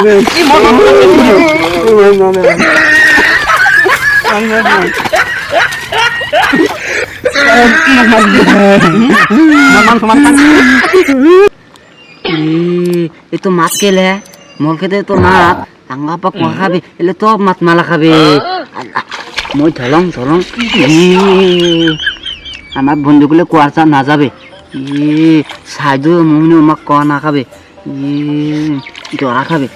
itu mat kele mol kete to mat angga pa ko khabe ele to mat mala khabe moi tholong আমার বন্ধুগুলো কুয়াশা না যাবে সাইডু মনে আমাক ক না খাবে ডরা খাবে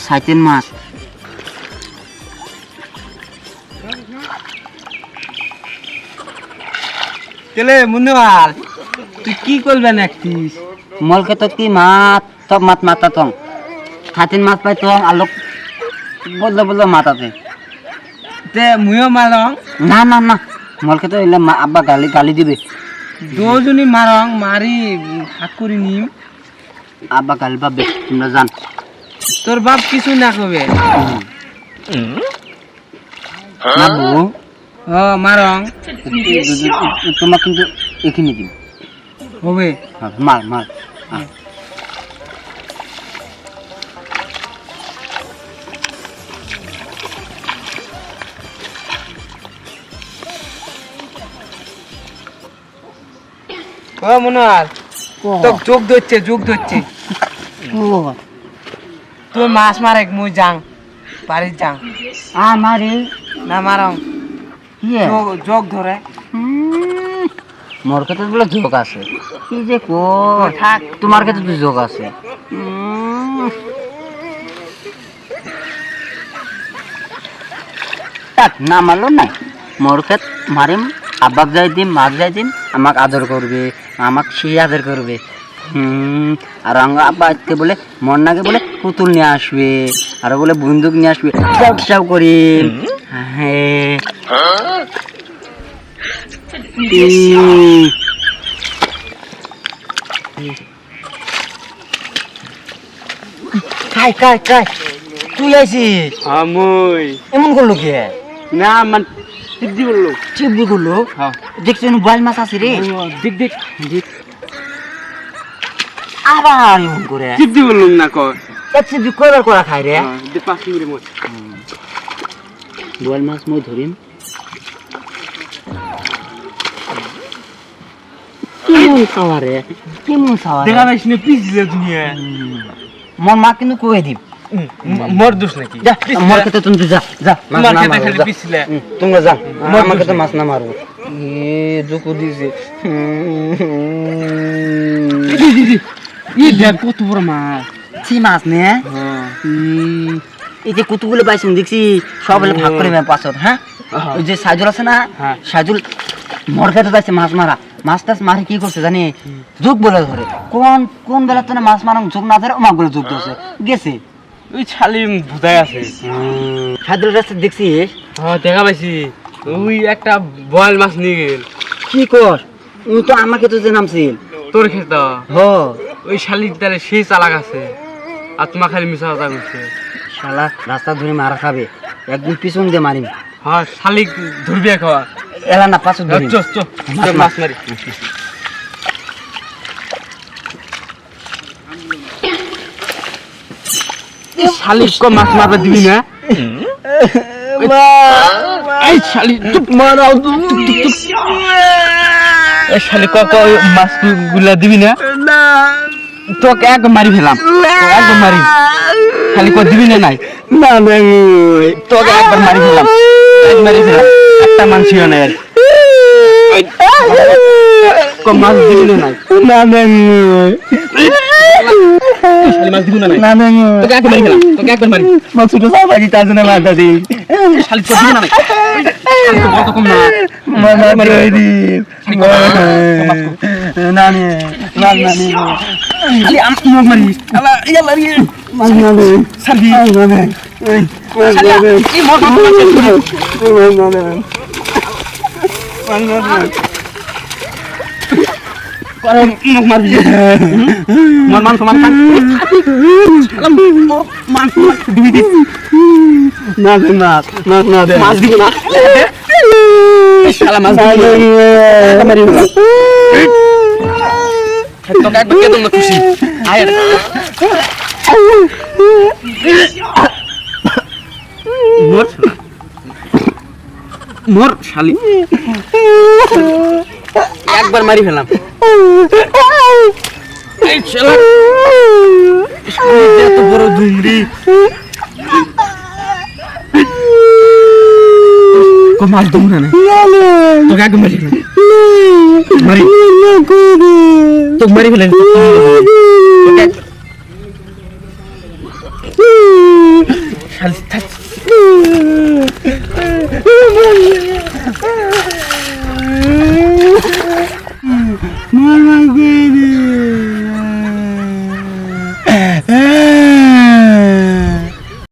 সাইতেন মাছ কেলে মুন্নুয়াল তুই কি করবেন একটিস মলকে তো কি মাত সব মাত মাতা তং হাতিন মাছ পাই তং আলোক বদলে বদলে মাতাতে তে মুইও মারং না না না মলকে তো এলে আব্বা গালি গালি দিবে দুজনই মারং মারি হাত করে নিম আব্বা গালি পাবে তোমরা জান তোর বাপ কিছু না কবে না বউ ও মারং তোমার কিন্তু এখানে দিন হবে মার মার ও মনোয়াল তোর যোগ ধরছে তুই মাছ মারে মুই যাং পারি যাং মারি না মারং ইয়ে যোগ ধরে মোর কাছে বলে যোগ আছে কি যে কো থাক তোমার কাছে তো যোগ আছে থাক না মারলো না মোর কাছে মারিম আব্বাক যাই দিম মার যাই দিম আমাকে আদর করবে আমাকে সেই আদর করবে আর আঙ্গা আব্বা আজকে বলে মন্নাকে বলে পুতুল নিয়ে আসবে আর বলে বন্দুক নিয়ে আসবে সব করি হ্যাঁ কাই কাই কাই তুই আইছিস আমই এমন করলো কি না মান টিপদি বললো চিপবি করলো হ্যাঁ দেখছি বাইল মাছ আছে রে দেখ দেখ আবার এমন করে টিপদি বললুম না কর চিপবি কয়বার করা খাই রে দে 5 মিনিট মত বাইল মাছ মই ধরিম কেমন খাওয়া রে কেমন খাওয়া দেখা যাইছ না পিছলে দুনিয়া মন মা কিন্তু কয়ে দিম মোর দোষ নাকি যা আমার কাছে তুমি যা যা তোমার খেতে খালি পিছলে তোমরা যা আমার কাছে মাছ না মারবো জুকু দিছে ই দেখ কত বড় মাছ ছি মাছ নে এই যে কুতুগুলো পাইছি দেখছি সব হলে ভাগ করে পাঁচত হ্যাঁ ওই যে সাইজুল আছে না সাইজুল মোর খেতে যাচ্ছে মাছ মারা মাছ টাছ মারে কি করছে জানি যোগ বলে ধরে কোন কোন বেলা তো মাছ মারা যোগ না ধরে আমাকে বলে যোগ ধরছে গেছে ওই ছালি ভুদাই আছে সাইজুল রাস্তা দেখছিস হ্যাঁ দেখা পাইছি ওই একটা বয়াল মাছ নিয়ে গেল কি কর ও তো আমাকে তো যে নামছিল তোর খেত হ ওই শালির দ্বারে সেই চালাক আছে আর তোমার খালি মিশা কথা করছে শালা রাস্তা ধরে মারা খাবে একদিন পিছন দিয়ে মারিম হ্যাঁ শালিক ধরবি খাওয়া এলা না পাঁচ ধরে মাছ মারি শালিক কো মাছ মারবে দিবি না এই শালি চুপ মারাও এই শালি কত মাছ গুলা দিবি না তোকে এক মারি ফেলাম একদম মারি খালি কো দিবি না নাই না তোকে একবার মারি ফেলাম একটা মানছিও না আর কম মাছ দিবি না নাই শালি মাছ দিবি না নাই তোকে একবার মারি ফেলাম তোকে একবার মারি মাছ ছোট সাবাজি তার জন্য মারতা দি শালি তো দিবি না নাই বল তো কম না মারি দি নানি নানি শালি আম মুখ মারি আলা ইয়ালা রে মাছ নানি শালি নানি কি মত মুখ মারবি মন মান সমান খান মান দিবি দি না দে মাছ মাছ না দে মাছ দিব না শালা মাছ দিব মারি তোকে একবার কে তোমরা খুশি আয় মোর মোর শালি একবার মারি ফেলাম এই শালা এত বড় দুমড়ি কো মার দম না তোকে আগে মারি ফেলাম মারি তোকে মারি ফেলাম শালি থাক